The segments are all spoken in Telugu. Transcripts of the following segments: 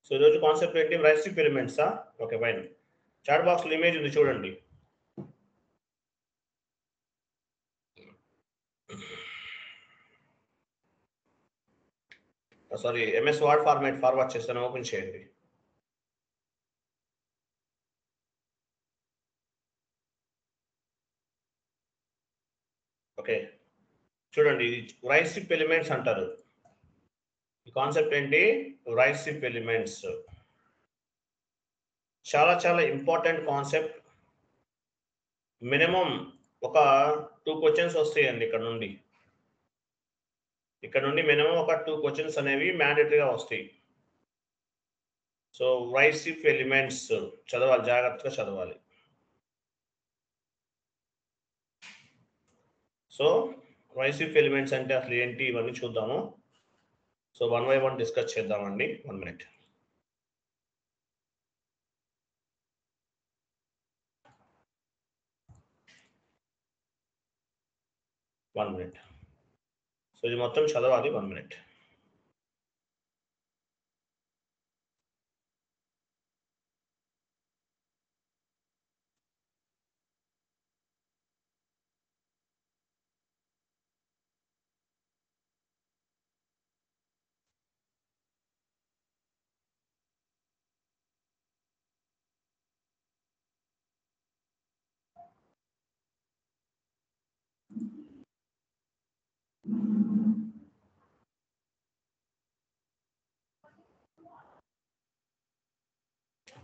సో ఈరోజు కాన్సెప్ట్ ఏంటి? రైసిప్ ఎలిమెంట్సా? Okay fine. చాట్ బాక్స్లో ఇమేజ్ ఉంది చూడండి. Sorry, MS Word format forward చేస్తాను, ఓపెన్ చేయండి. ఓకే చూడండి, ఇది రైసిప్ ఎలిమెంట్స్ అంటారు. ఈ కాన్సెప్ట్ ఏంటి? రైసిప్ ఎలిమెంట్స్. చాలా చాలా ఇంపార్టెంట్ కాన్సెప్ట్. మినిమం ఒక 2 క్వశ్చన్స్ వస్తాయండి ఇక్కడ నుండి మినిమం ఒక 2 క్వశ్చన్స్ అనేవి మ్యాండేటరీగా వస్తాయి. సో రైసిప్ ఎలిమెంట్స్ చదవాలి, జాగ్రత్తగా చదవాలి. సో రైసిప్ ఎలిమెంట్స్ అంటే అసలు ఏంటి, ఇవన్నీ చూద్దాము. సో 1 by 1 డిస్కస్ చేద్దామండి. 1 minute. సో ఇది మొత్తం చదవాలి. 1 minute.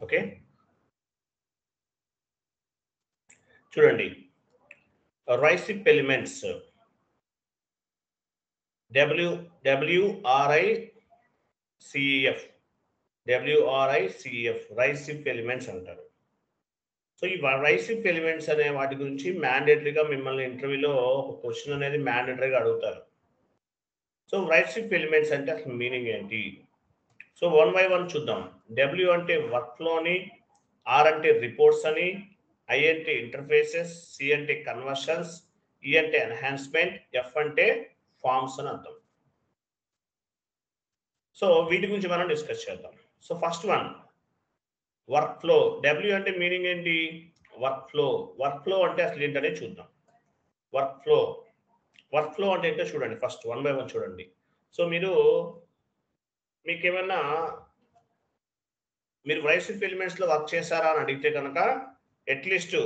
ఓకే చూడండి, రైసిప్ ఎలిమెంట్స్ WRICEF రైసిప్ ఎలిమెంట్స్ అంటారు. సో ఈ రైసిప్ ఎలిమెంట్స్ అనే వాటి గురించి మ్యాండేటరీగా మిమ్మల్ని ఇంటర్వ్యూలో ఒక క్వశ్చన్ అనేది మ్యాండేటరీగా అడుగుతారు. సో రైసిప్ ఎలిమెంట్స్ అంటే అసలు మీనింగ్ ఏంటి? సో 1 by 1 చూద్దాం. W అంటే వర్క్ ఫ్లో అని, R అంటే రిపోర్ట్స్ అని, I అంటే ఇంటర్ఫేసెస్, C అంటే కన్వర్షన్స్, E అంటే ఎన్హాన్స్మెంట్, F అంటే ఫార్మ్స్ అని అర్థం. సో వీటి గురించి మనం డిస్కస్ చేద్దాం. So first one, work flow. W అంటే మీనింగ్ ఏంటి? వర్క్ ఫ్లో అంటే అసలు ఏంటనే చూద్దాం. వర్క్ ఫ్లో అంటే ఏంటో చూడండి. ఫస్ట్ 1 by 1 చూడండి. సో మీకేమన్నా మీరు రైసిప్ ఎలిమెంట్స్లో వర్క్ చేశారా అని అడిగితే కనుక అట్లీస్ట్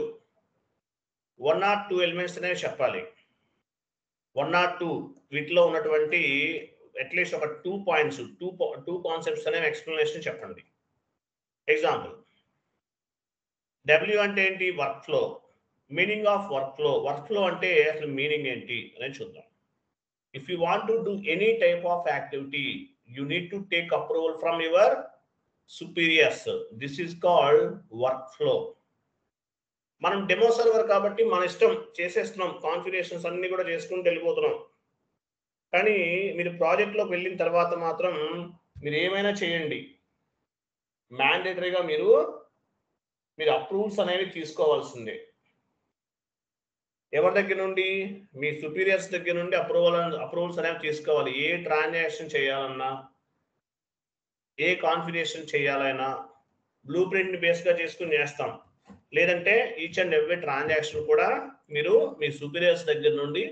1 or 2 ఎలిమెంట్స్ అనేవి చెప్పాలి. 1 or 2 వీటిలో ఉన్నటువంటి అట్లీస్ట్ ఒక 2 పాయింట్స్, 2 కాన్సెప్ట్స్ అనేవి ఎక్స్ప్లెనేషన్ చెప్పండి. ఎగ్జాంపుల్, W అంటే ఏంటి? Work flow. Meaning of work flow అంటే అసలు మీనింగ్ ఏంటి అనేది చూద్దాం. If you want to do any type of activity, you need to take approval from your superiors. This is called work flow. మనం డెమో సర్వర్ కాబట్టి మన ఇష్టం చేసేస్తున్నాం, కాన్ఫిగరేషన్స్ అన్ని కూడా చేసుకుంటూ వెళ్ళిపోతున్నాం. కానీ మీరు ప్రాజెక్ట్లోకి వెళ్ళిన తర్వాత మాత్రం మీరు ఏమైనా చేయండి, మ్యాండేటరీగా మీరు అప్రూవల్స్ అనేవి తీసుకోవాల్సిందే. ఎవరి దగ్గర నుండి? మీ సుపీరియర్స్ దగ్గర నుండి అప్రూవల్స్ అనేవి తీసుకోవాలి. ఏ ట్రాన్సాక్షన్ చేయాలన్నా, ఏ కాన్ఫిగరేషన్ చేయాలన్నా బ్లూ ప్రింట్ని బేస్గా చేసుకుని చేస్తాం. లేదంటే ఈచ్ అండ్ ఎవ్రీ ట్రాన్సాక్షన్ కూడా మీరు మీ సుపీరియర్స్ దగ్గర నుండి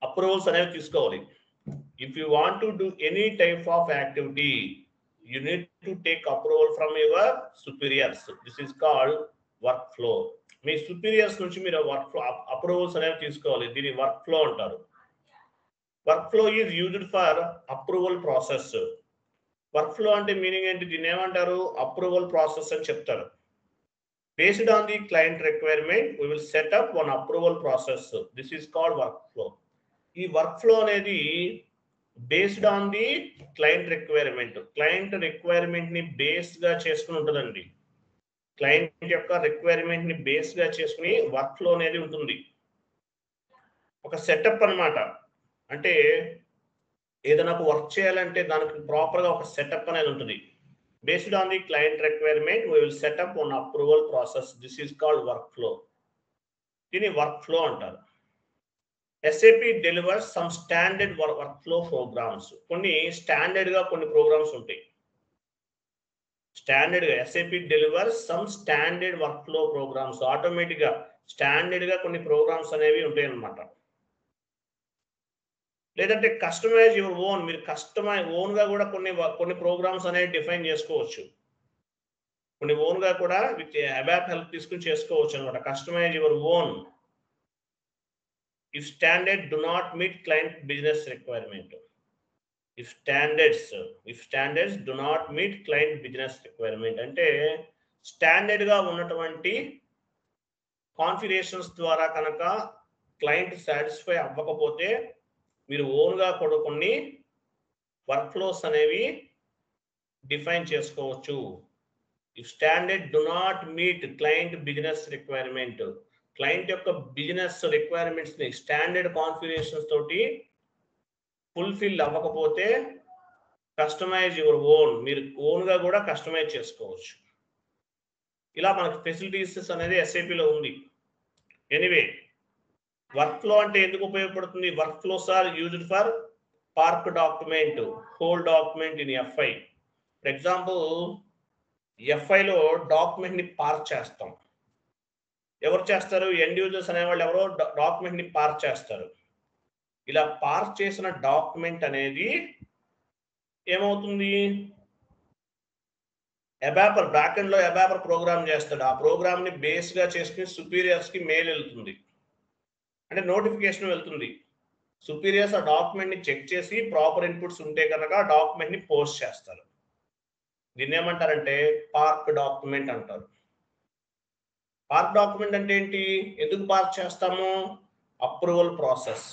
అప్రూవల్స్ అనేవి తీసుకోవాలి. If you want to do any type of activity, you need to take approval from your superiors. This is called work flow. Me superiors నుంచి మీరు వర్క్ ఫ్లో అప్రూవల్స్ అనేవి తీసుకోవాలి. దీన్ని వర్క్ ఫ్లో అంటారు. Work flow is used for approval process. Work flow అంటే మీనింగ్ ఏంటి? దీన్ని ఏమంటారు? అప్రూవల్ ప్రాసెస్ అని చెప్తారు. Based on the client requirement we will set up one approval process. This is called work flow. ఈ వర్క్ ఫ్లో అనేది based on the client requirement ని బేస్ గా చేసుకుని ఉంటుందండి. క్లయింట్ యొక్క రిక్వైర్మెంట్ ని బేస్ గా చేసుకుని వర్క్ ఫ్లో అనేది ఉంటుంది. ఒక సెటప్ అన్నమాట. అంటే ఏదైనా ఒక వర్క్ చేయాలంటే దానికి ప్రాపర్ గా ఒక సెటప్ అనేది ఉంటుంది. Based on the client requirement we will set up one approval process. This is called work flow. దీన్ని వర్క్ ఫ్లో అంటారు. SAP delivers some standard workflow programs. కొన్ని స్టాండర్డ్ గా కొన్ని ప్రోగ్రామ్స్ ఉంటాయి. స్టాండర్డ్ గా SAP delivers some standard workflow programs. Automatic గా స్టాండర్డ్ గా కొన్ని ప్రోగ్రామ్స్ అనేవి ఉంటాయి అన్నమాట. లేదంటే కస్టమైజ్ యువర్ ఓన్, మీరు ఓన్ గా కూడా కొన్ని ప్రోగ్రామ్స్ అనేవి డిఫైన్ చేసుకోవచ్చు. కొన్ని ఓన్ గా కూడా విత్ ABAP హెల్ప్ తీసుకుని చేసుకోవచ్చు అనమాట. Customise your own if standard do not meet client business requirement. If standards do not meet client business requirement అంటే స్టాండర్డ్ గా ఉన్నటువంటి కాన్ఫిగరేషన్స్ ద్వారా కనుక క్లయింట్ సాటిస్ఫై అవ్వకపోతే మీరు ఓన్ గా కూడా కొన్ని వర్క్ ఫ్లోస్ అనేవి డిఫైన్ చేసుకోవచ్చు. If standard do not meet client business requirement, client యొక్క బిజినెస్ రిక్వైర్మెంట్స్ ని స్టాండర్డ్ కాన్ఫిగరేషన్స్ తోటి ఫుల్ఫిల్ అవ్వకపోతే కస్టమైజ్ యువర్ ఓన్, మీరు ఓన్ గా కూడా కస్టమైజ్ చేసుకోవచ్చు. ఇలా మనకి ఫెసిలిటీస్ అనేది SAP లో ఉంది. ఎనీవే, వర్క్ ఫ్లో అంటే ఎందుకు ఉపయోగపడుతుంది? Work flows are used for park document, whole document in FI. For example FI లో డాక్యుమెంట్ ని పార్క్ చేస్తాం. ఎవరు చేస్తారు? ఎండ్ యూజర్స్ అనేవాళ్ళు ఎవరో డాక్యుమెంట్ ని పార్క్ చేస్తారు. ఇలా పార్క్ చేసిన డాక్యుమెంట్ అనేది ఏమవుతుంది? అబాపర్ బ్యాక్ ఎండ్ లో అబాపర్ ప్రోగ్రామ్ చేస్తాడు. ఆ ప్రోగ్రామ్ ని బేస్ గా చేసుకుని సుపీరియర్స్ కి మెయిల్ వెళ్తుంది, అంటే నోటిఫికేషన్ వెళ్తుంది. సుపీరియర్స్ ఆ డాక్యుమెంట్ ని చెక్ చేసి ప్రాపర్ ఇన్పుట్స్ ఉంటే కనుక డాక్యుమెంట్ ని పోస్ట్ చేస్తారు. దీన్ని ఏమంటారంటే పార్క్ డాక్యుమెంట్ అంటారు. పార్క్ డాక్యుమెంట్ అంటే ఏంటి? ఎందుకు పార్క్ చేస్తాము? Approval process.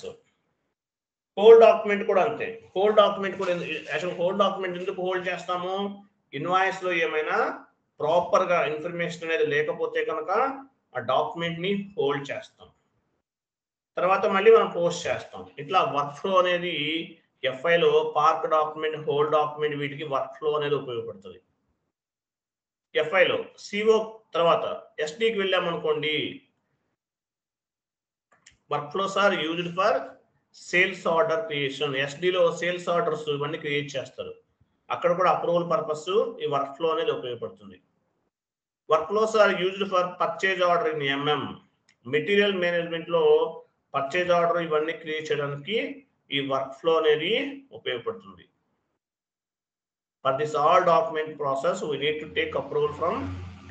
హోల్డ్ డాక్యుమెంట్ కూడా అంతే. హోల్డ్ డాక్యుమెంట్ కూడా హోల్డ్ డాక్యుమెంట్ ఎందుకు హోల్డ్ చేస్తాము? ఇన్వాయిస్ లో ఏమైనా ప్రాపర్ గా ఇన్ఫర్మేషన్ అనేది లేకపోతే కనుక ఆ డాక్యుమెంట్ ని హోల్డ్ చేస్తాం, తర్వాత మళ్ళీ మనం పోస్ట్ చేస్తాం. ఇట్లా వర్క్ ఫ్లో అనేది FI లో పార్క్ డాక్యుమెంట్, హోల్డ్ డాక్యుమెంట్ వీటికి వర్క్ ఫ్లో అనేది ఉపయోగపడుతుంది. FI లో CO తర్వాత SDకి వెళ్ళామనుకోండి, work flows are used for sales order creation. SDలో సేల్స్ ఆర్డర్స్ ఇవన్నీ క్రియేట్ చేస్తారు. అక్కడ కూడా అప్రూవల్ పర్పస్ ఈ వర్క్ ఫ్లో అనేది ఉపయోగపడుతుంది. Work flows are used for purchase order in MM. Material management లో పర్చేజ్ ఆర్డర్ ఇవన్నీ క్రియేట్ చేయడానికి ఈ వర్క్ ఫ్లో అనేది ఉపయోగపడుతుంది. For this all document process, we need to take approval from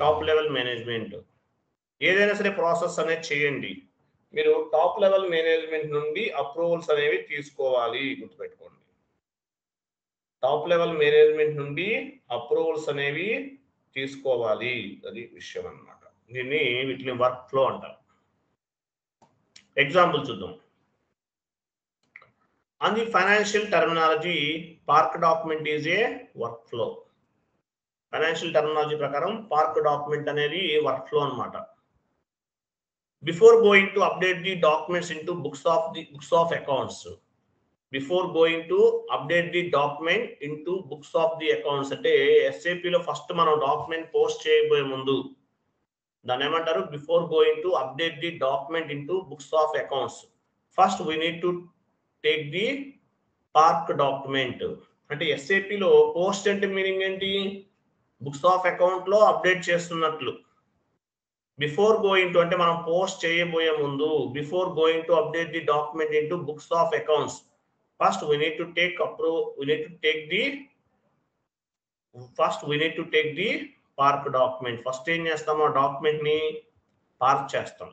top level management. ఏదైనా సరే ప్రాసెస్ అనేది చేయండి, మీరు టాప్ లెవెల్ మేనేజ్మెంట్ నుండి అప్రూవల్స్ అనేవి తీసుకోవాలి. గుర్తుపెట్టుకోండి, టాప్ లెవెల్ మేనేజ్మెంట్ నుండి అప్రూవల్స్ అనేవి తీసుకోవాలి. అది విషయం అన్నమాట. వీటిని వర్క్ ఫ్లో అంటారు. ఎగ్జాంపుల్ చూద్దాం. On the financial terminology, park document is a workflow. Financial terminology ప్రకారం park document అనేది workflow అన్నమాట. Before going to update the documents into books of accounts. Before going to update the document into books of the accounts అంటే SAP లో ఫస్ట్ మనం డాక్యుమెంట్ పోస్ట్ చేయబోయే ముందు దాన్ని ఏమంటారు? Before going to update the document into books of accounts, first we need to take the park document. అంటే SAP లో పోస్ట్ అంటే మీనింగ్ ఏంటి? బుక్స్ ఆఫ్ అకౌంట్ లో అప్డేట్ చేస్తున్నట్లు. బిఫోర్ గోయింగ్ టు అంటే మనం పోస్ట్ చేయబోయే ముందు, before going to update the document into books of accounts, first we need to take the park document. First ఏం చేస్తాము? ఆ డాక్యుమెంట్ ని పార్క్ చేస్తాం.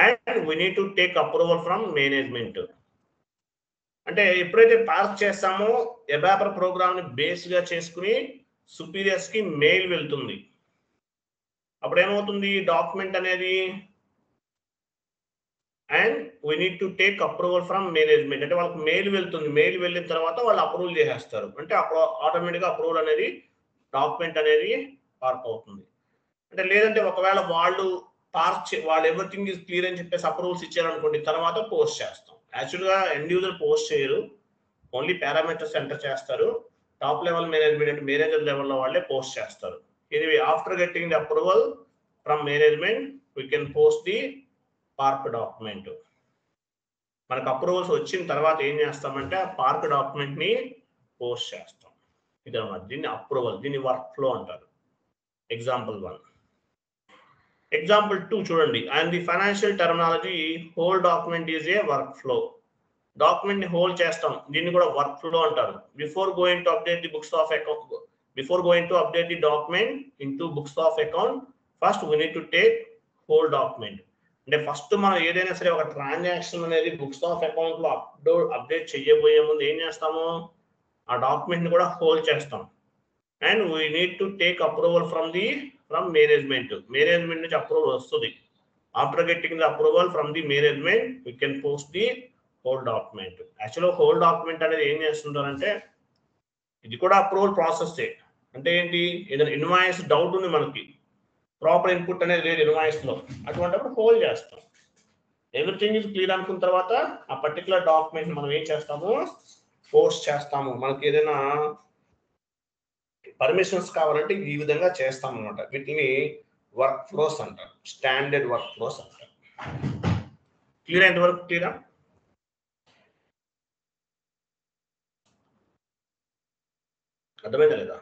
And we need to take approval from management. అంటే ఎప్పుడైతే పార్క్ చేస్తామో అబాపర్ ప్రోగ్రామ్ ని బేస్ గా చేసుకుని సుపీరియర్స్ కి మెయిల్ వెళ్తుంది. అప్పుడు ఏమవుతుంది? డాక్యుమెంట్ అనేది and we need to take approval from management అంటే వాళ్ళకి మెయిల్ వెళ్తుంది. మెయిల్ వెళ్ళిన తర్వాత వాళ్ళు అప్రూవల్ చేసేస్తారు. అంటే అప్పుడు ఆటోమేటిక్గా అప్రూవల్ అనేది డాక్యుమెంట్ అనేది పార్క్ అవుతుంది. అంటే లేదంటే ఒకవేళ వాళ్ళు ఎవ్రీథింగ్ ఈజ్ క్లియర్ అని చెప్పేసి అప్రూవల్స్ ఇచ్చారనుకోండి, తర్వాత పోస్ట్ చేస్తాం. యాక్చువల్గా ఎండ్ యూజర్ పోస్ట్ చేయరు, ఓన్లీ పారామీటర్స్ ఎంటర్ చేస్తారు. టాప్ లెవెల్ మేనేజ్మెంట్ అంటే మేనేజర్ లెవెల్లో వాళ్ళే పోస్ట్ చేస్తారు. ఇది after getting the approval from management we can post the park document. మనకు అప్రూవల్స్ వచ్చిన తర్వాత ఏం చేస్తామంటే ఆ పార్క్ డాక్యుమెంట్ ని పోస్ట్ చేస్తాం. ఇదన్నమాట దీన్ని అప్రూవల్, దీన్ని వర్క్ ఫ్లో అంటారు. ఎగ్జాంపుల్ 1. ఎగ్జాంపుల్ 2 చూడండి. And the financial terminology whole document is a work flow. Document ని హోల్డ్ చేస్తాం, దీన్ని కూడా వర్క్ ఫ్లో అంటారు. Before going to update the books of account, before going to update the document into books of account, first we need to take whole document. అంటే ఫస్ట్ మనం ఏదైనా సరే ఒక ట్రాన్సాక్షన్ అనేది బుక్స్ ఆఫ్ అకౌంట్ లో అప్డేట్ చేయబోయే ముందు ఏం చేస్తాము, ఆ డాక్యుమెంట్ ని కూడా హోల్డ్ చేస్తాం. And we need to take approval from management. Management నుంచి అప్రూవల్ వస్తుంది. After getting the approval from the management we can post the whole document. యాక్చువల్గా హోల్ డాక్యుమెంట్ అనేది ఏం చేస్తుంటారంటే ఇది కూడా అప్రూవల్ ప్రాసెస్. అంటే ఏంటి, ఏదైనా ఇన్వాయిస్ డౌట్ ఉంది మనకి, ప్రాపర్ ఇన్పుట్ అనేది లేదు ఇన్వాయిస్ లో, అటువంటిప్పుడు హోల్డ్ చేస్తాం. ఎవ్రీథింగ్ ఇస్ క్లియర్ అనుకున్న తర్వాత ఆ పర్టికులర్ డాక్యుమెంట్ మనం ఏం చేస్తాము, పోస్ట్ చేస్తాము. మనకి ఏదైనా పర్మిషన్స్ కావాలంటే ఈ విధంగా చేస్తాం అనమాట. వీటిని వర్క్ ఫ్లోస్ అంటారు, స్టాండర్డ్ వర్క్ ఫ్లోస్ అంటారు. క్లియర్ అయిన వరకు క్లియరా? అర్థమైందా లేదా?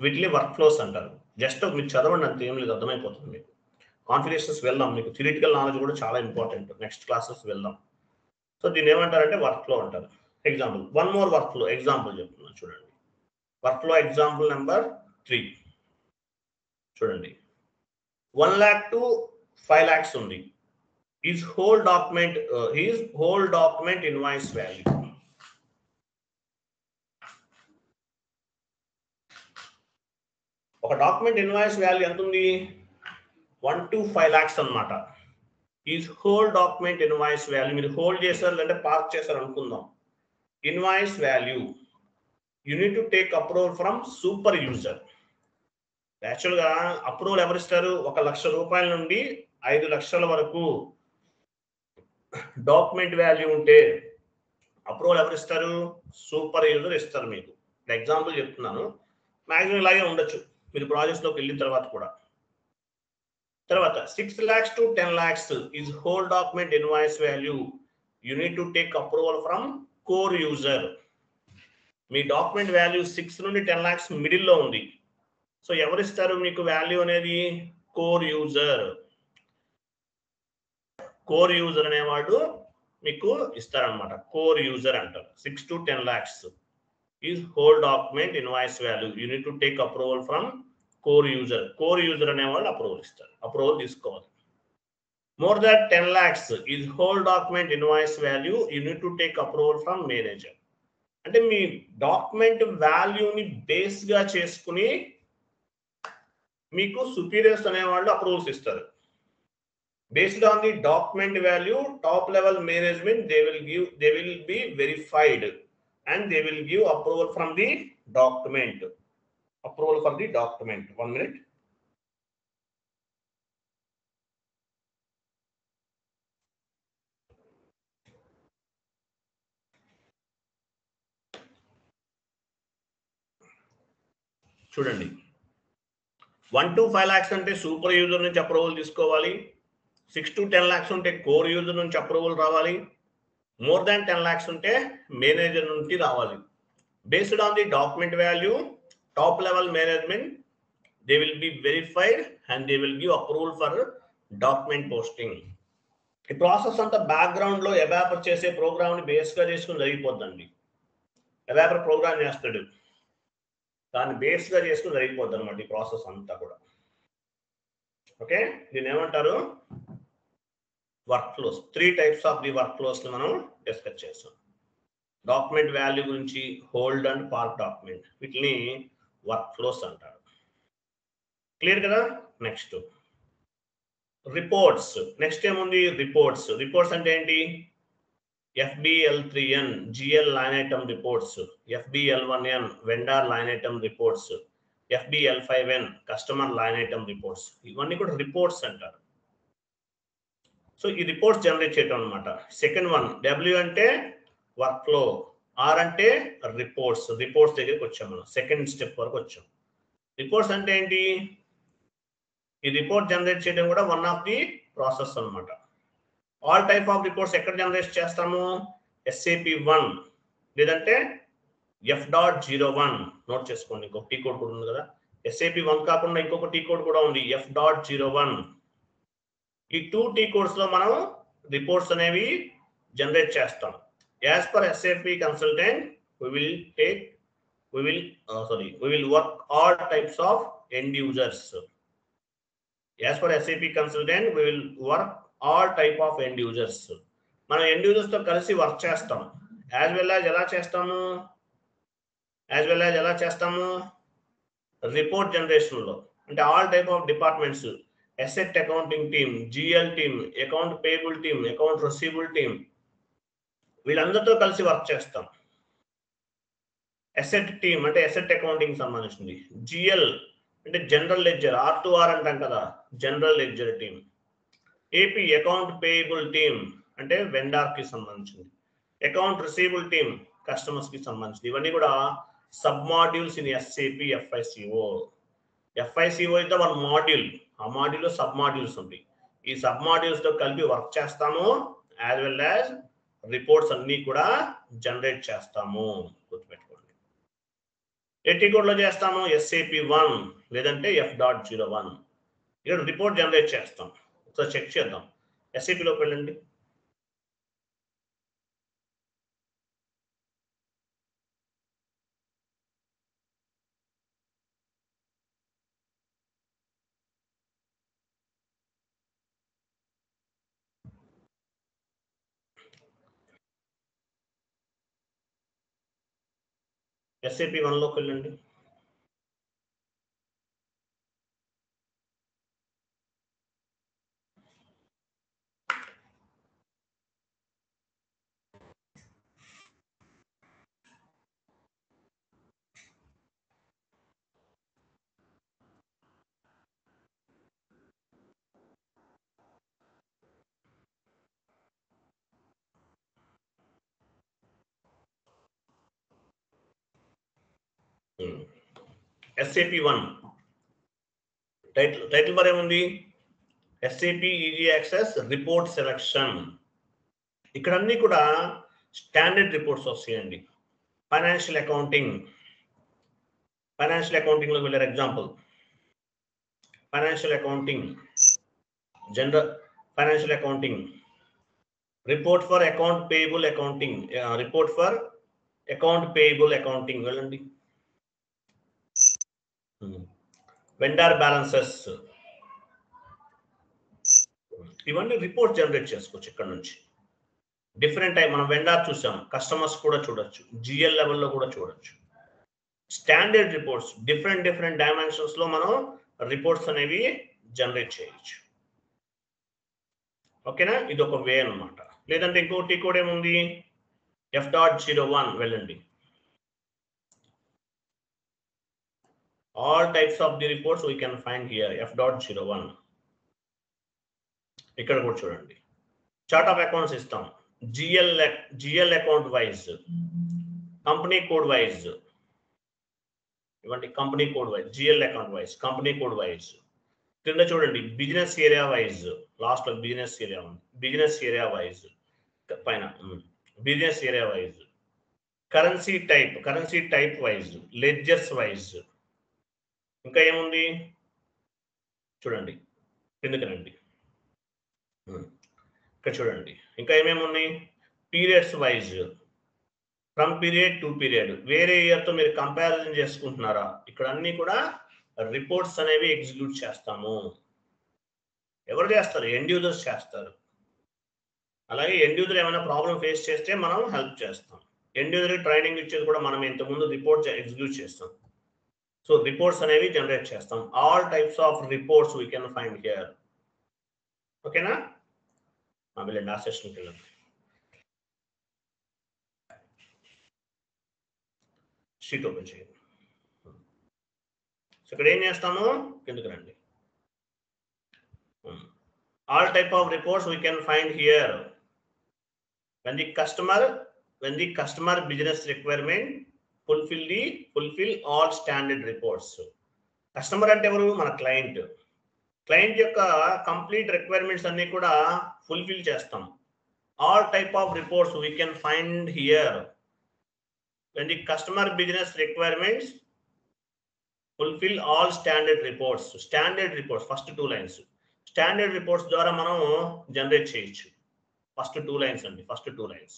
వీటిని వర్క్ ఫ్లోస్ అంటారు. జస్ట్ మీరు చదవండి అంత, ఏం లేదు, అర్థమైపోతుంది మీకు. కాన్ఫిగరేషన్స్ వెళ్దాం, మీకు థియరిటికల్ నాలెడ్జ్ కూడా చాలా ఇంపార్టెంట్, నెక్స్ట్ క్లాసెస్ వెళ్దాం. సో దీన్ని ఏమంటారంటే వర్క్ ఫ్లో అంటారు. Example, one more work flow example చెప్తున్నాను చూడండి. వర్క్ ఫ్లో ఎగ్జాంపుల్ నెంబర్ 3 చూడండి. 1 lakh to 5 lakhs ఉంది. His whole document invoice value. ఒక డాక్యుమెంట్ ఇన్వాయిస్ వాల్యూ ఎంత ఉంది, 1 to 5 lakhs అన్నమాట. Is whole document invoice value. మీరు హోల్డ్ చేశారు అంటే పార్క్ చేశారు అనుకుందాం. Invoice value you need to take approval from super user. యాక్చువల్గా అప్రూవల్ ఎవరిస్తారు, 1 లక్ష రూపాయల నుండి 5 లక్షల వరకు డాక్యుమెంట్ వాల్యూ ఉంటే అప్రూవల్ ఎవరిస్తారు, సూపర్ యూజర్ ఇస్తారు మీకు. ఎగ్జాంపుల్ చెప్తున్నాను, మ్యాక్సిమం ఇలాగే ఉండొచ్చు మీరు ప్రాజెక్ట్స్ లోకి వెళ్ళిన తర్వాత కూడా. తర్వాత 6 lakhs to 10 lakhs is whole document invoice value. You need to take approval from core user. Me document value 6 నుండి 10 lakhs మిడిల్ లో ఉంది. సో ఎవరిస్తారు మీకు వాల్యూ అనేది, కోర్ యూజర్. కోర్ యూజర్ అనేవాడు మీకు ఇస్తారనమాట, కోర్ యూజర్ అంటారు. 6 to 10 lakhs is whole document invoice value. You need to take approval from core user. Core user అనేవాళ్ళు అప్రూవల్ ఇస్తారు, అప్రూవల్ తీసుకోవాలి. More than 10 lakhs is whole document invoice value. You need to take approval from manager. అంటే మీ డాక్యుమెంట్ వాల్యూని బేస్ గా చేసుకుని మీకు సుపీరియర్స్ అనేవాళ్ళు అప్రూవల్స్ ఇస్తారు. Based on the document value, top level management they will be verified and they will give approval from the document. Approval for the document. 1 minute. చూడండి, 1 to 5 lakhs అంటే సూపర్ యూజర్ నుంచి అప్రూవల్ తీసుకోవాలి. 6 to 10 lakhs ఉంటే కోర్ యూజర్ నుంచి అప్రూవల్ రావాలి. మోర్ దాన్ 10 lakhs ఉంటే మేనేజర్ నుంచి రావాలి. Based on the document value, top level management they will be verified and they will give approval for document posting. ఈ ప్రాసెస్ అంతా బ్యాక్గ్రౌండ్ లో ఎవాపర్ చేసే ప్రోగ్రామ్ ని బేస్ గా చేసుకుని జరిగిపోద్దండి. ఎవాపర్ ప్రోగ్రామ్ చేస్తాడు, దాన్ని బేస్ గా చేసుకుని జరిగిపోద్ది అనమాట ఈ ప్రాసెస్ అంతా కూడా. ఓకే, దీన్ని ఏమంటారు, work flows. 3 types of the work flows ని మనం డిస్కస్ చేస్తాం. డాక్యుమెంట్ వాల్యూ గురించి, హోల్డ్ అండ్ పార్క్ డాక్యుమెంట్, వీటిని వర్క్ ఫ్లోస్ అంటారు. క్లియర్ కదా? Next reports. నెక్స్ట్ ఏముంది, రిపోర్ట్స్. రిపోర్ట్స్ అంటే ఏంటి, FBL3N GL line item reports, FBL1N vendor line item reports, FBL5N customer line item reports. ఇవన్నీ కూడా రిపోర్ట్స్ అంటారు. సో ఈ రిపోర్ట్స్ జనరేట్ చేయటం అనమాట. సెకండ్ వన్, W అంటే వర్క్ ఫ్లో, R అంటే రిపోర్ట్స్. రిపోర్ట్స్ దగ్గరికి వచ్చాం మనం, సెకండ్ స్టెప్ వరకు వచ్చాం. రిపోర్ట్స్ అంటే ఏంటి, ఈ రిపోర్ట్ జనరేట్ చేయడం కూడా వన్ ఆఫ్ ది ప్రాసెస్ అన్నమాట. ఆల్ టైప్ ఆఫ్ రిపోర్ట్స్ ఎక్కడ జనరేట్ చేస్తాము? SAP1 లేదంటే F.01 నోట్ చేసుకోండి. ఇంకొక టీ కోడ్ కూడా ఉంది కదా. SAP1 కాకుండా ఇంకొక టీ కోడ్ కూడా ఉంది, F.01. ఈ 2 టీ కోడ్స్ లో మనం రిపోర్ట్స్ అనేవి జనరేట్ చేస్తాం. As per SAP consultant we will work all types of end users. As per SAP consultant we will work all type of end users. మనం end users తో కలిసి వర్క్ చేస్తాం. as well as ఎలా చేస్తాము రిపోర్ట్ జనరేషన్ లో, అంటే all type of departments, asset accounting team, GL team, account payable team, account receivable team, వీళ్ళందరితో కలిసి వర్క్ చేస్తాం. అసెట్ టీమ్ అంటే అసెట్ అకౌంటింగ్ సంబంధించింది. GL అంటే జనరల్ లెడ్జర్, R2R అంటాం కదా, general ledger team. AP account payable team అంటే వెండార్ కి సంబంధించింది. అకౌంట్ రిసీవబుల్ టీమ్ కస్టమర్స్ కి సంబంధించింది. ఇవన్నీ కూడా sub modules in SAP FICO. FICO అయితే వన్ మాడ్యూల్, ఆ మాడ్యూల్ లో సబ్ మాడ్యూల్స్ ఉంటాయి. ఈ సబ్ మాడ్యూల్స్ తో కలిపి వర్క్ చేస్తాము. యాజ్ వెల్ యాజ్ రిపోర్ట్స్ అన్ని కూడా జనరేట్ చేస్తాము. గుర్తుపెట్టుకోండి. ఎట్టి కోడ్ లో చేస్తాము? SAP1 లేదంటే F.01. ఇక్కడ రిపోర్ట్ జనరేట్ చేస్తాం. ఒకసారి చెక్ చేద్దాం. SAP లోకి వెళ్ళండి. SAP1 లోకి వెళ్ళండి. SAP1 టైటిల్ మరి ఏముంది? SAP easy access report selection. ఇక్కడ అన్ని కూడా స్టాండర్డ్ రిపోర్ట్స్ వస్తాయండి. ఫైనాన్షియల్ అకౌంటింగ్ లోకి వెళ్ళారు. Example financial accounting, general financial accounting, report for account payable accounting, report for account payable accounting వెళ్ళండి. వెండార్ బ్యాలెన్సెస్, ఇవన్నీ రిపోర్ట్ జనరేట్ చేసుకోవచ్చు. ఇక్కడ నుంచి డిఫరెంట్ టైప్, మనం వెండార్ చూసాం, కస్టమర్స్ కూడా చూడొచ్చు, GL లెవెల్లో కూడా చూడొచ్చు. స్టాండర్డ్ రిపోర్ట్స్ డిఫరెంట్ డైమెన్షన్స్ లో మనం రిపోర్ట్స్ అనేవి జనరేట్ చేయొచ్చు. ఓకేనా? ఇది ఒక వే అన్నమాట. లేదంటే ఇంకోటి కూడా ఏముంది? F.01 వెళ్ళండి. all types of the reports we can find here. F.01 ఇక్కడ కూడా చూడండి. చార్ట్ ఆఫ్ అకౌంట్స్ ఇస్తాం. GL account wise, company code wise ఇవ్వండి. Company code wise, GL account wise, company code wise. కింద చూడండి బిజినెస్ ఏరియా వైజ్, లాస్ట్ లో బిజినెస్ ఏరియా ఉంది. బిజినెస్ ఏరియా వైజ్ పైన business area wise, currency type wise, ledgers wise. ఇంకా ఏముంది చూడండి, కిందకి రండి. ఇక్కడ చూడండి ఇంకా ఏమేమి ఉన్నాయి? Periods wise, from period to period, వేరే ఇయర్ తో మీరు కంపారిజన్ చేసుకుంటున్నారా? ఇక్కడ అన్ని కూడా రిపోర్ట్స్ అనేవి ఎగ్జిక్యూట్ చేస్తాము. ఎవరు చేస్తారు? ఎండ్ యూజర్స్ చేస్తారు. అలాగే ఎండ్ యూజర్ ఏమైనా ప్రాబ్లం ఫేస్ చేస్తే మనం హెల్ప్ చేస్తాం. ఎండ్ యూజర్ ట్రైనింగ్ ఇచ్చేది కూడా మనం ఇంతకుముందు రిపోర్ట్ ఎగ్జిక్యూట్ చేస్తాం. సో రిపోర్ట్స్ అనేవి జనరేట్ చేస్తాం. All types of reports we can find here. ఓకేనా? వెళ్ళండి, ఆ సెషన్కి వెళ్ళండి. షీట్ ఓపెన్ చేయండి. సో ఇక్కడ ఏం చేస్తాము? కిందకి రండి. All type of reports we can find here. when the customer business requirement fulfill all standard reports. Customer అంటే ఎవరు? మన క్లయింట్. క్లయింట్ యొక్క కంప్లీట్ రిక్వైర్మెంట్స్ అన్ని కూడా ఫుల్ఫిల్ చేస్తాం. All type of reports we can find here. when the customer business requirements fulfill all standard reports first two lines standard reports ద్వారా మనం జనరేట్ చేయొచ్చు. ఫస్ట్ టూ లైన్స్ అండి, ఫస్ట్ టూ లైన్స్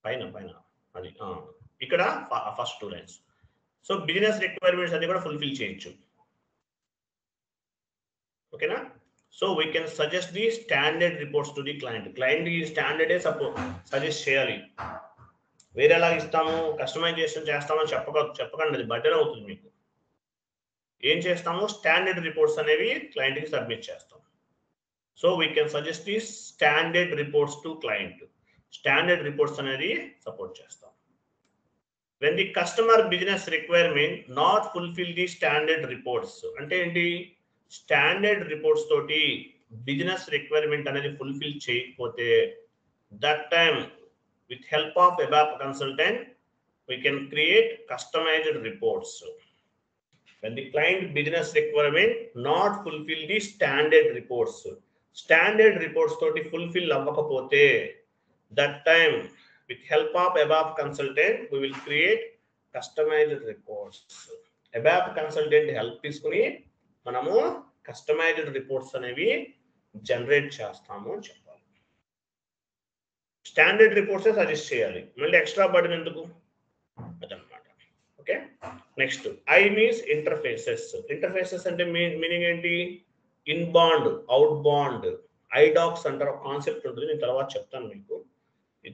పైన అది ఇక్కడ first two lines. So business requirements అన్ని కూడా ఫుల్ఫిల్ చేయొచ్చు. ఓకేనా? So we can suggest the standard reports to the client ఈ స్టాండర్డే సజెస్ట్ చేయాలి. వేరేలా ఇస్తాము, కస్టమైజేషన్ చేస్తామని చెప్పకండి, అది బర్డెన్ అవుతుంది మీకు. ఏం చేస్తాము, స్టాండర్డ్ రిపోర్ట్స్ అనేవి క్లయింట్కి సబ్మిట్ చేస్తాం. So we can suggest the standard reports to client. Standard reports అనేది సపోర్ట్ చేస్తాం. When the customer business requirement not fulfil the standard reports అంటే ఏంటి, స్టాండర్డ్ రిపోర్ట్స్ తోటి బిజినెస్ రిక్వైర్మెంట్ అనేది ఫుల్ఫిల్ చేయకపోతే that time with help of ABAP consultant we can create customized reports. When the client business requirement not fulfill the standard reports toti fulfill avvakapothe that time with help of ABAP consultant we will create customized reports. ABAP consultant help తీసుకుని మనము customized reports అనేవి జనరేట్ చేస్తాము చెప్పాలి. స్టాండర్డ్ రిపోర్ట్స్ సజెస్ట్ చేయాలి, మళ్ళీ ఎక్స్ట్రా బర్డెన్ ఎందుకు అదనమాట. Okay, next I means interfaces అంటే మీనింగ్ ఏంటి, ఇన్ బాండ్, అవుట్ బాండ్, ఐడాక్స్ అంటారు, ఒక కాన్సెప్ట్ ఉంటుంది, నేను తర్వాత చెప్తాను మీకు,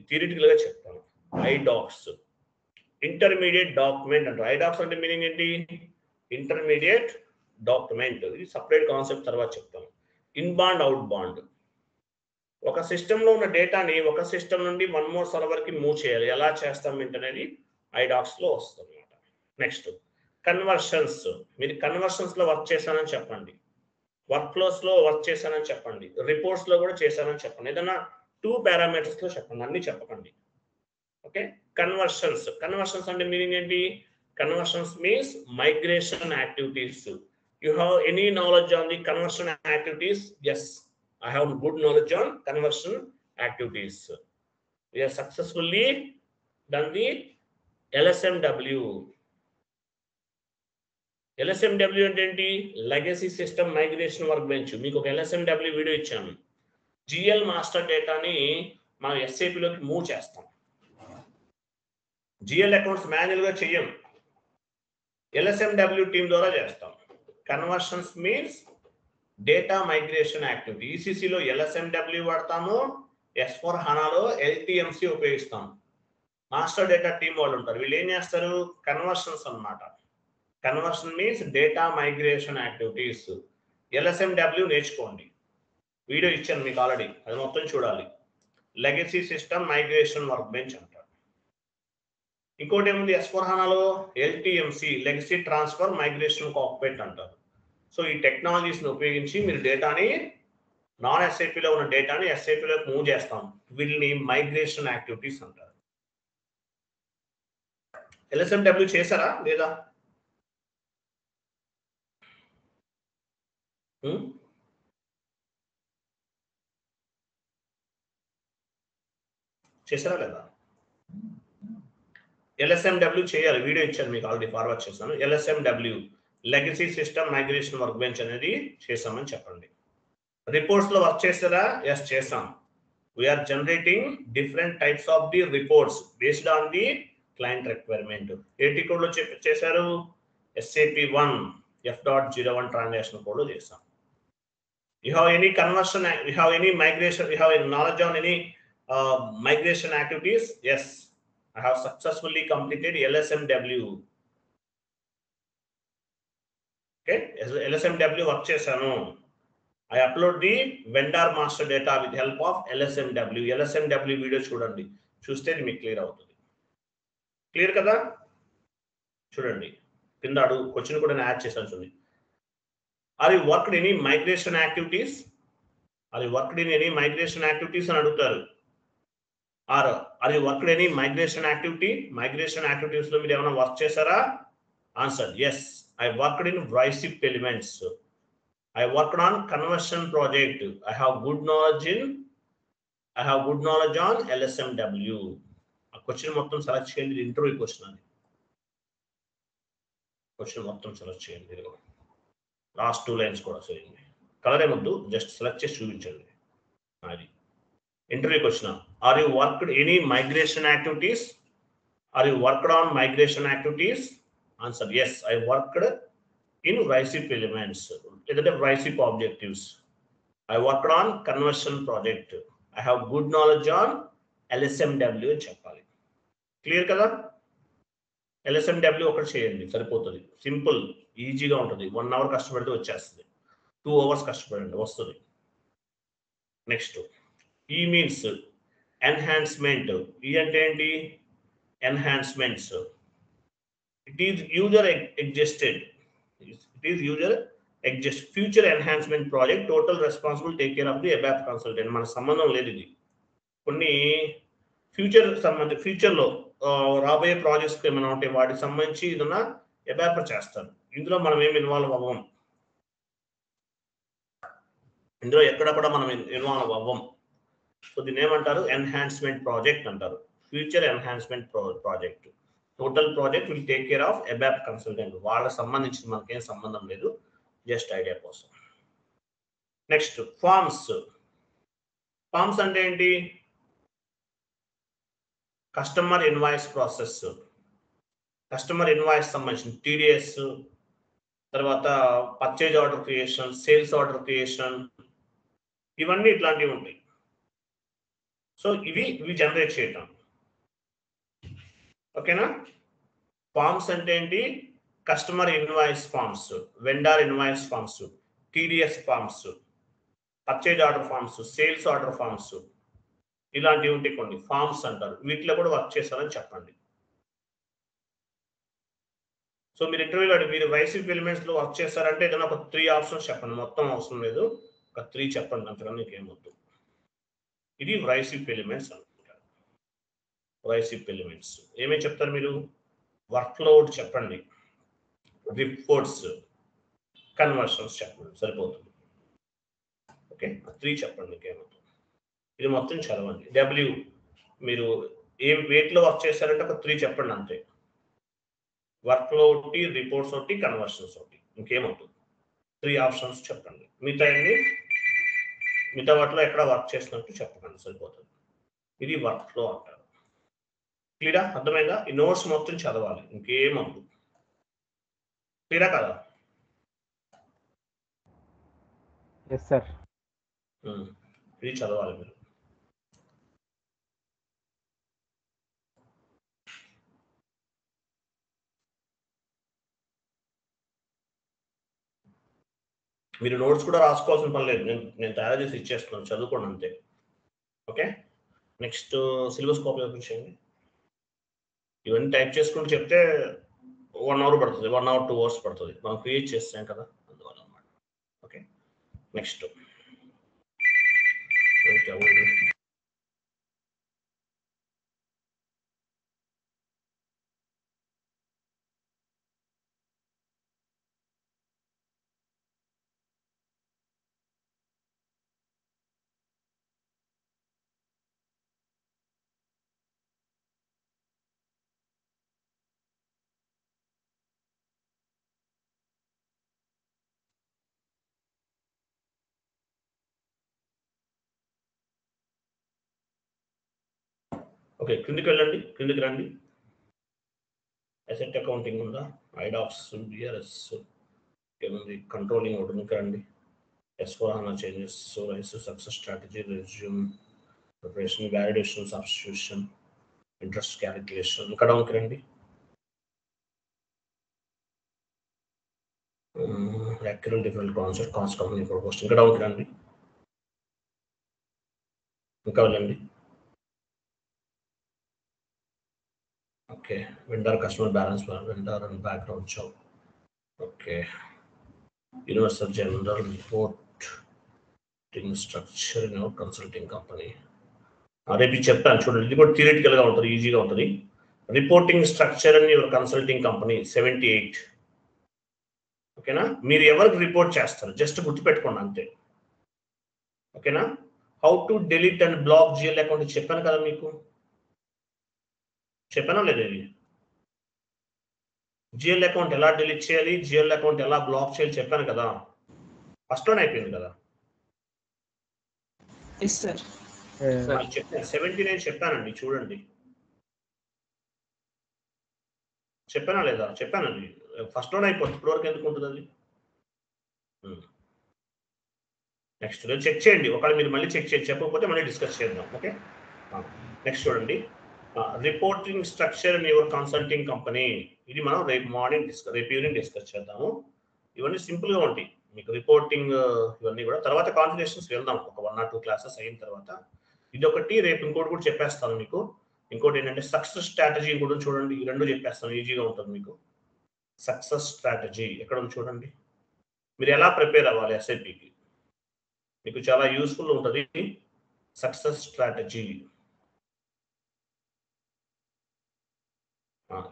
థియరిటికల్ గా చెప్తాను. ఐడాక్స్ ఇంటర్మీడియట్ డాక్యుమెంట్ అంటారు. ఐడాక్స్ అంటే మీనింగ్ ఏంటి, ఇంటర్మీడియట్ డాక్యుమెంట్, ఇది సపరేట్ కాన్సెప్ట్ తర్వాత చెప్తాను. ఇన్ బాండ్, అవుట్ బాండ్, ఒక సిస్టంలో ఉన్న డేటాని ఒక సిస్టమ్ నుండి వన్ మోర్ సర్వర్కి మూవ్ చేయాలి. ఎలా చేస్తాం ఏంటనేది ఐడాక్స్లో వస్తుంది అనమాట. నెక్స్ట్ కన్వర్షన్స్, మీరు కన్వర్షన్స్లో వర్క్ చేశానని చెప్పండి, వర్క్ ఫ్లోస్లో వర్క్ చేశానని చెప్పండి, రిపోర్ట్స్లో కూడా చేశానని చెప్పండి, ఏదైనా 2 పారామీటర్స్లో చెప్పండి, అన్ని చెప్పకండి. ఓకే, కన్వర్షన్స్ అంటే మీనింగ్ ఏంటి, conversions means migration activities. You have any knowledge on the conversion activities? Yes, I have good knowledge on conversion activities. We have successfully done the LSMW. LSMW అంటే ఏంటి, legacy system migration workbench. మీకు ఒక LSMW వీడియో ఇచ్చాను. GL మాస్టర్ డేటాని మనం SAPలోకి మూవ్ చేస్తాం. GL అకౌంట్స్ మాన్యువల్గా చెయ్యం, LSMW టీమ్ ద్వారా చేస్తాం. Conversions means data migration activity. ఈసీసీలో LSMW వాడతాము, S/4HANAలో LTMC ఉపయోగిస్తాం. మాస్టర్ డేటా టీమ్ వాళ్ళు ఉంటారు, వీళ్ళు ఏం చేస్తారు, కన్వర్షన్స్ అన్నమాట. Conversion means data migration activities. LSMW నేర్చుకోండి, వీడియో ఇచ్చాను మీకు ఆల్రెడీ, అది మొత్తం చూడాలి. Legacy system migration workbench అంటారు. ఇంకోటి ఏముంది, S/4HANAలో LTMC, legacy transfer migration cockpit అంటారు. సో ఈ టెక్నాలజీస్ని ఉపయోగించి మీరు డేటాని, నాన్ SAPలో ఉన్న డేటాని SAPలోకి మూవ్ చేస్తాం, వీళ్ళని మైగ్రేషన్ యాక్టివిటీస్ అంటారు. LSMW చేశారా లేదా? చేశారా లేదా? LSMW చేయాలి, వీడియో ఇచ్చాను మీకు ఆల్రెడీ, ఫార్వర్డ్ చేశాను. LSMW legacy system migration workbench అనేది చేసామని చెప్పండి. రిపోర్ట్స్ లో వర్క్ చేస్తారా? ఎస్, చేసాం. We are generating different types of the reports based on the client requirement. ఏటీ కోడ్ లో చేశారు, SAP 1 F.01 ట్రాన్సాక్షన్ కోడ్ లో చేసాం. You have any conversion, you have any migration, you have any knowledge on any migration activities? Yes, I have successfully completed LSMW. Okay, LSMW work chesanu. I upload the vendor master data with help of LSMW. LSMW video చూడండి, చూస్తే మీకు క్లియర్ అవుతుంది. క్లియర్ కదా? చూడండి కింద అడుగు క్వశ్చన్ కూడా నేను యాడ్ చేశాను చూడండి. Are you worked in any migration activities? Are you worked in any migration activities అని అడుగుతారు. Are you worked any migration activity? Migration activities లో మీరు ఏమైనా వర్క్ చేశారా? Answer, yes, I worked in WISIP elements. I worked on conversion project. I have good knowledge on LSMW. ఆ క్వశ్చన్ మొత్తం సెలెక్ట్ చేయండి, ఇంటర్వ్యూ క్వశ్చన్ అది. క్వశ్చన్ మొత్తం సెలెక్ట్ చేయండి, లాస్ట్ 2 లైన్స్ కూడా చేయండి. కలర్ ఏమొద్దు, జస్ట్ సెలెక్ట్ చేసి చూపించండి. అది interview question. Are you worked any migration activities? Are you worked on migration activities? Answer yes, I worked in RICE elements, లేదంటే RICE objectives. I worked on conversion project. I have good knowledge on LSMW అని చెప్పాలి. క్లియర్ కదా? LSMW ఒకటి చేయండి సరిపోతుంది, సింపుల్, ఈజీగా ఉంటుంది. 1 అవర్ కష్టపడితే వచ్చేస్తుంది, 2 అవర్స్ కష్టపడండి వస్తుంది. నెక్స్ట్ ఈ మీన్స్ ఎన్హాన్స్మెంట్. ఈ అంటే ఏంటి? Enhancements. It is user existed. It is user exist. Future enhancement project. Total responsible take care of the ABAP consultant. మన సంబంధం లేదు ఇది. కొన్ని ఫ్యూచర్లో రాబోయే ప్రాజెక్ట్స్ ఏమైనా ఉంటే వాటికి సంబంధించి ఏదైనా ABAP చేస్తారు. ఇందులో మనం ఏమి ఇన్వాల్వ్ అవ్వం, ఇందులో ఎక్కడ కూడా మనం ఇన్వాల్వ్ అవ్వం. సో దీన్ని ఏమంటారు? ఎన్హాన్స్మెంట్ ప్రాజెక్ట్ అంటారు. Future enhancement project. Total project will take care of ABAP consultant. వాళ్ళకి సంబంధించి మనకేం సంబంధం లేదు, జస్ట్ ఐడియా కోసం. Next forms. ఫార్మ్స్ అంటే ఏంటి? Customer invoice process. Customer invoice సంబంధించిన TDS, తర్వాత purchase order creation, sales order creation, ఇవన్నీ ఇట్లాంటివి ఉంటాయి. సో ఇవి జనరేట్ చేయటం. ఓకేనా? ఫార్మ్స్ అంటే ఏంటి? Customer invoice forms, vendor invoice forms, TDS forms, purchase order forms, sales order forms, ఇలాంటివి ఉంటాయి కొన్ని ఫార్మ్స్ అంటారు. వీటిలో కూడా వర్క్ చేస్తారని చెప్పండి. సో మీరు ఇంటర్వ్యూలో మీరు RICE ఎలిమెంట్స్ లో వర్క్ చేస్తారంటే ఏదైనా ఒక 3 ఆప్షన్స్ చెప్పండి, మొత్తం అవసరం లేదు, ఒక 3 చెప్పండి, అంతకన్నా నీకేమొద్దు. ఇది RICE ఎలిమెంట్స్ అనుకుంటారు. RICE ఎలిమెంట్స్ ఏమేమి చెప్తారు మీరు? వర్క్ లోడ్ చెప్పండి, రిపోర్ట్స్, కన్వర్షన్స్ చెప్పండి, సరిపోతుంది. ఓకే, 3 చెప్పండి, నీకేమవుతుంది. ఇది మొత్తం చదవండి. W మీరు ఏ వేట్లో వర్క్ చేస్తారంటే ఒక 3 చెప్పండి అంతే. వర్క్ లో ఒకటి, రిపోర్ట్స్ ఒకటి, కన్వర్షన్స్ ఒకటి, ఇంకేమవుతుంది? 3 ఆప్షన్స్ చెప్పండి. మిగతా వాటిలో ఎక్కడ వర్క్ చేసినట్టు చెప్పకండి, సరిపోతుంది. ఇది వర్క్ ఫ్లో అంటారు. క్లియరా? అర్థమైందా? ఈ నోట్స్ మొత్తం చదవాలి, ఇంకేమవుతుంది. క్లియరా కదా? yes sir. ఇది చదవాలి మీరు. మీరు నోట్స్ కూడా రాసుకోవాల్సిన పని లేదు, నేను తయారు చేసి ఇచ్చేస్తున్నాను, చదువుకోండి అంతే. Okay, next syllabus copy open చేయండి. ఇవన్నీ టైప్ చేసుకుంటూ చెప్తే 1 అవర్ పడుతుంది, 1 అవర్ 2 అవర్స్ పడుతుంది, మనం క్రియేట్ చేస్తాం కదా, అందువల్ల అన్నమాట. ఓకే, నెక్స్ట్ ఓకే, కిందికి వెళ్ళండి, కిందికి రండి. అసెట్ అకౌంటింగ్ ఉందా? ఐడాక్స్, BRS ఏముంది? కంట్రోలింగ్ ఒకటి రండి. S/4HANA changes, RICE success strategy, resume preparation, validation, substitution, interest calculation, ఇక్కడ డౌన్కి రండి. Actual different concept, cost company proposal, ఇంకా డౌన్కి రండి. ఇంకా వెళ్ళండి. Okay, vendor customer balance, vendor and background job. Okay, universal general reporting structure in your consulting company. రేపు చెప్తాను చూడండి, ఇది కూడా థియరిటికల్గా ఉంటుంది, ఈజీగా ఉంటుంది. Reporting structure in your consulting company 78. Okay, ఓకేనా? మీరు ఎవరికి రిపోర్ట్ చేస్తారు జస్ట్ గుర్తుపెట్టుకోండి అంతే. ఓకేనా? How to delete and block GL account చెప్పాను కదా మీకు, చెప్పానా లేదా? ఇది జిఎల్ అకౌంట్ ఎలా డిలీట్ చేయాలి, జిఎల్ అకౌంట్ ఎలా బ్లాక్ చేయాలి చెప్పాను కదా. ఫస్ట్ వన్ అయిపోయింది కదా. చెప్పాను 79 చెప్పానండి, చూడండి. చెప్పానా లేదా? చెప్పానండి. ఫస్ట్ వన్ అయిపోతుంది, ఇప్పుడు వరకు ఎందుకు ఉంటుంది అది? నెక్స్ట్ చెక్ చేయండి, ఒకవేళ మీరు మళ్ళీ చెక్ చేయండి, చెప్పకపోతే మళ్ళీ డిస్కస్ చేద్దాం. ఓకే, నెక్స్ట్ చూడండి. Reporting structure in your consulting company. ఇది మనం రేపు మార్నింగ్ రేపు ఈవినింగ్ డిస్కస్ చేద్దాము. ఇవన్నీ సింపుల్ గా ఉంటాయి మీకు రిపోర్టింగ్, ఇవన్నీ కూడా తర్వాత కాన్ఫిగరేషన్స్ వెళ్దాం ఒక 1 or 2 క్లాసెస్ అయిన తర్వాత. ఇదొకటి, రేపు ఇంకోటి కూడా చెప్పేస్తాను మీకు. ఇంకోటి ఏంటంటే సక్సెస్ స్ట్రాటజీ కూడా చూడండి, ఈ రెండు చెప్పేస్తాను, ఈజీగా ఉంటుంది మీకు. సక్సెస్ స్ట్రాటజీ ఎక్కడ ఉంది చూడండి, మీరు ఎలా ప్రిపేర్ అవ్వాలి ఎస్ఐపికి, మీకు చాలా యూస్ఫుల్ ఉంటుంది. సక్సెస్ స్ట్రాటజీ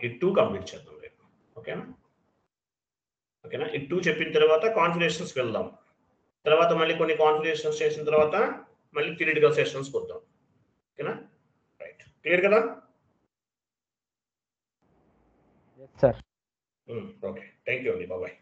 ఈ 2 కంప్లీట్ చేద్దాం రేపు. ఓకేనా? ఓకేనా? ఈ 2 చెప్పిన తర్వాత కాన్ఫిగరేషన్స్ వెళ్దాం. తర్వాత మళ్ళీ కొన్ని కాన్ఫిగరేషన్స్ చేసిన తర్వాత మళ్ళీ థియరిటికల్ సెషన్స్ వద్దాం. ఓకేనా? రైట్, క్లియర్ కదా? Yes, sir. Okay, thank you అండి, బాబాయ్.